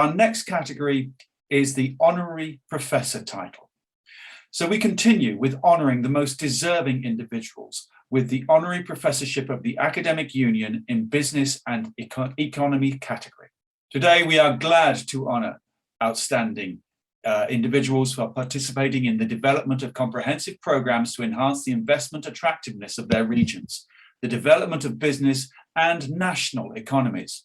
our next category is the Honorary Professor title. So we continue with honouring the most deserving individuals with the Honorary Professorship of the Academic Union in Business and Economy category. Today, we are glad to honour outstanding individuals who are participating in the development of comprehensive programs to enhance the investment attractiveness of their regions, the development of business and national economies.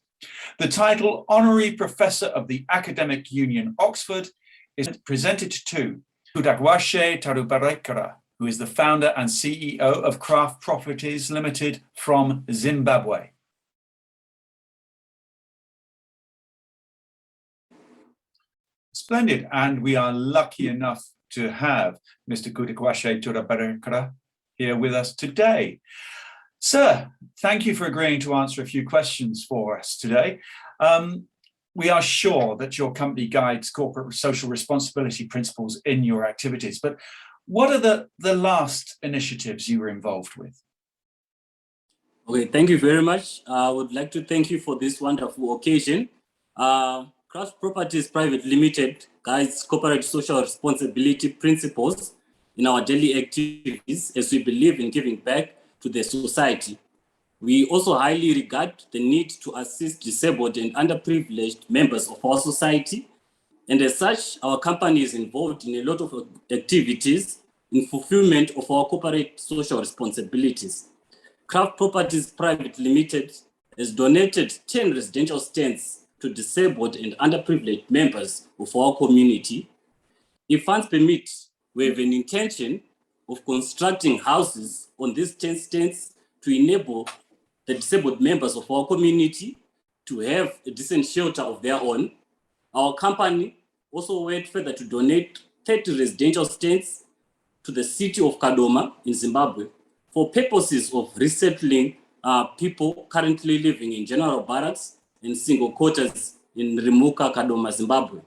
The title Honorary Professor of the Academic Union Oxford is presented to Kudakwashe Taruberekera, who is the founder and CEO of Pvt Ltd from Zimbabwe. Splendid, and we are lucky enough to have Mr. Kudakwashe Taruberekera here with us today. Sir, thank you for agreeing to answer a few questions for us today. We are sure that your company guides corporate social responsibility principles in your activities, but what are the last initiatives you were involved with? Okay, thank you very much. I would like to thank you for this wonderful occasion. Craft Properties Private Limited guides corporate social responsibility principles in our daily activities as we believe in giving back to the society. We also highly regard the need to assist disabled and underprivileged members of our society. And as such, our company is involved in a lot of activities in fulfillment of our corporate social responsibilities. Craft Properties Private Limited has donated 10 residential stands to disabled and underprivileged members of our community. If funds permit, we have an intention of constructing houses on these 10 stands to enable the disabled members of our community to have a decent shelter of their own. Our company also went further to donate 30 residential stands to the city of Kadoma in Zimbabwe for purposes of resettling people currently living in general barracks and single quarters in Rimuka, Kadoma, Zimbabwe.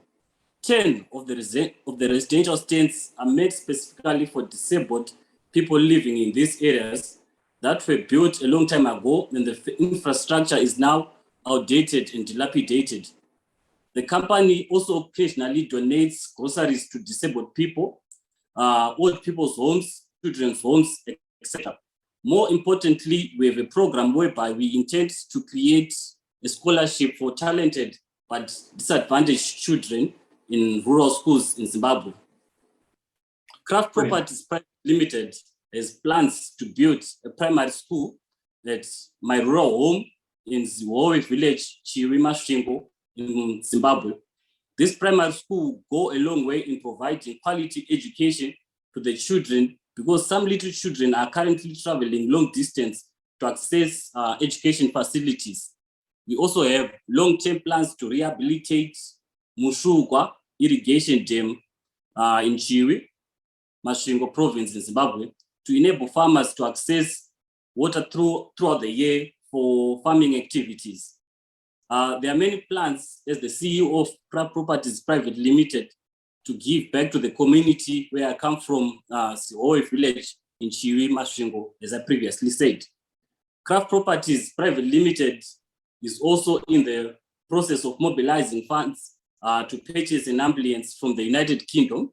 10 of the residential stands are made specifically for disabled people living in these areas that were built a long time ago when the infrastructure is now outdated and dilapidated. The company also occasionally donates groceries to disabled people, old people's homes, children's homes, etc. More importantly, we have a program whereby we intend to create a scholarship for talented but disadvantaged children in rural schools in Zimbabwe. Craft Properties Private Limited has plans to build a primary school at my rural home in Zimbabwe village, Chiwi in Zimbabwe. This primary school will go a long way in providing quality education to the children because some little children are currently traveling long distance to access education facilities. We also have long-term plans to rehabilitate Mushugwa irrigation dam in Chiwi, Masvingo province in Zimbabwe, to enable farmers to access water throughout the year for farming activities. There are many plans as the CEO of Craft Properties Private Limited to give back to the community where I come from, Zimbabwe village in Chiwi, Masvingo, as I previously said. Craft Properties Private Limited is also in the process of mobilizing funds to purchase an ambulance from the United Kingdom.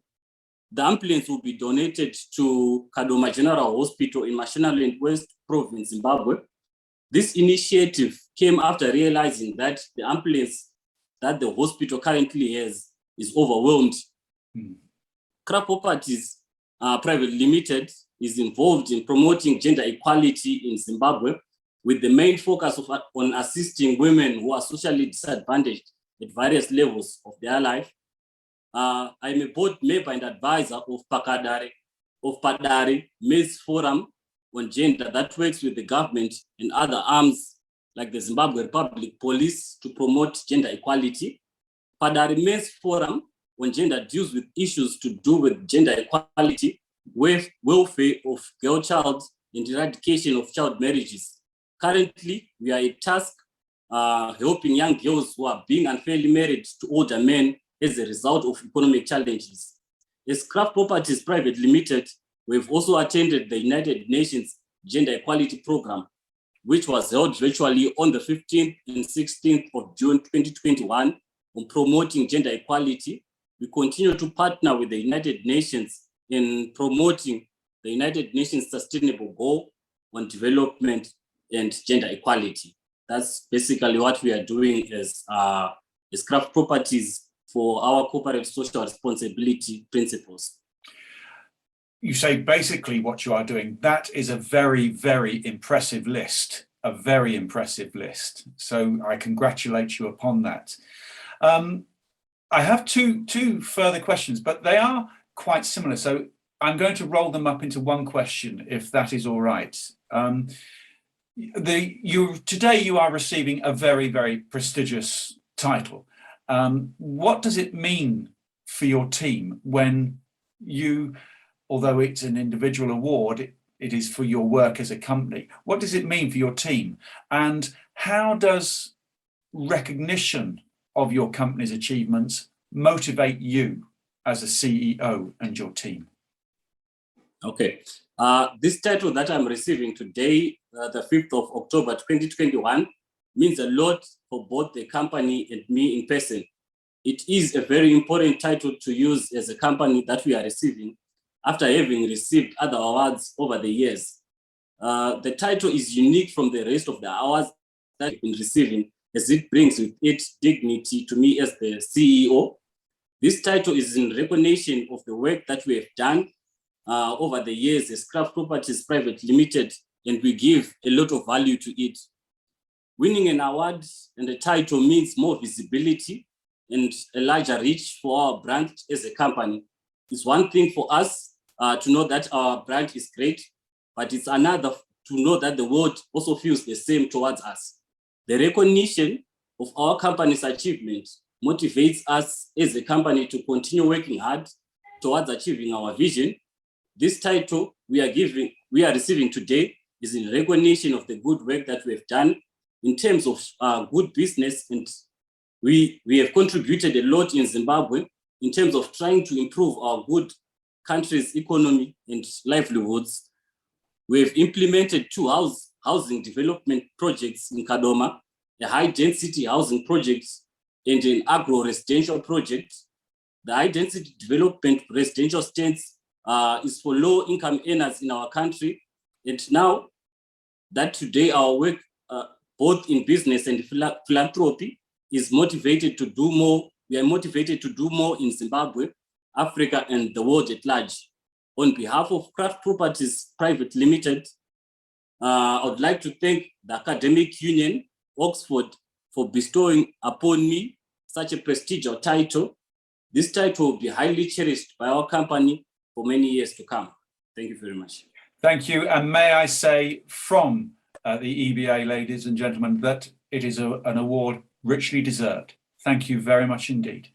The ambulance will be donated to Kadoma General Hospital in Mashonaland West Province, Zimbabwe. This initiative came after realizing that the ambulance that the hospital currently has is overwhelmed. Craft Properties Private Limited is involved in promoting gender equality in Zimbabwe with the main focus on assisting women who are socially disadvantaged at various levels of their life. I'm a board member and advisor of Padari Maize Forum on Gender that works with the government and other arms like the Zimbabwe Republic Police to promote gender equality. Padari Maize Forum on Gender deals with issues to do with gender equality, welfare of girl child, and eradication of child marriages. Currently, we are tasked helping young girls who are being unfairly married to older men as a result of economic challenges. As Craft Properties Private Limited, we've also attended the United Nations Gender Equality Program, which was held virtually on the 15th and 16th of June 2021 on promoting gender equality. We continue to partner with the United Nations in promoting the United Nations Sustainable Goal on development and gender equality. That's basically what we are doing as Craft Properties for our corporate social responsibility principles. You say basically what you are doing. That is a very, very impressive list, a very impressive list. So I congratulate you upon that. I have two further questions, but they are quite similar. So I'm going to roll them up into one question, if that is all right. Today you are receiving a very, very prestigious title. What does it mean for your team when you, although it's an individual award, it is for your work as a company? What does it mean for your team? And how does recognition of your company's achievements motivate you as a CEO and your team? Okay. This title that I'm receiving today, the 5th of October 2021, means a lot for both the company and me in person. It is a very important title to use as a company that we are receiving after having received other awards over the years. The title is unique from the rest of the awards that we've been receiving, as it brings with it dignity to me as the CEO. This title is in recognition of the work that we have done over the years as Craft Properties Private Limited, and we give a lot of value to it. Winning an award and a title means more visibility and a larger reach for our brand as a company. It's one thing for us to know that our brand is great, but it's another to know that the world also feels the same towards us. The recognition of our company's achievement motivates us as a company to continue working hard towards achieving our vision. This title we are receiving today is in recognition of the good work that we have done in terms of good business, and we have contributed a lot in Zimbabwe in terms of trying to improve our good country's economy and livelihoods. We have implemented 2 housing development projects in Kadoma, a high-density housing project and an agro-residential project. The high-density development residential stance is for low-income earners in our country, and now that today our work, both in business and philanthropy, is motivated to do more. We are motivated to do more in Zimbabwe, Africa, and the world at large. On behalf of Craft Properties Private Limited, I would like to thank the Academic Union, Oxford, for bestowing upon me such a prestigious title. This title will be highly cherished by our company for many years to come. Thank you very much. Thank you. And may I say from the EBA, ladies and gentlemen, that it is an award richly deserved. Thank you very much indeed.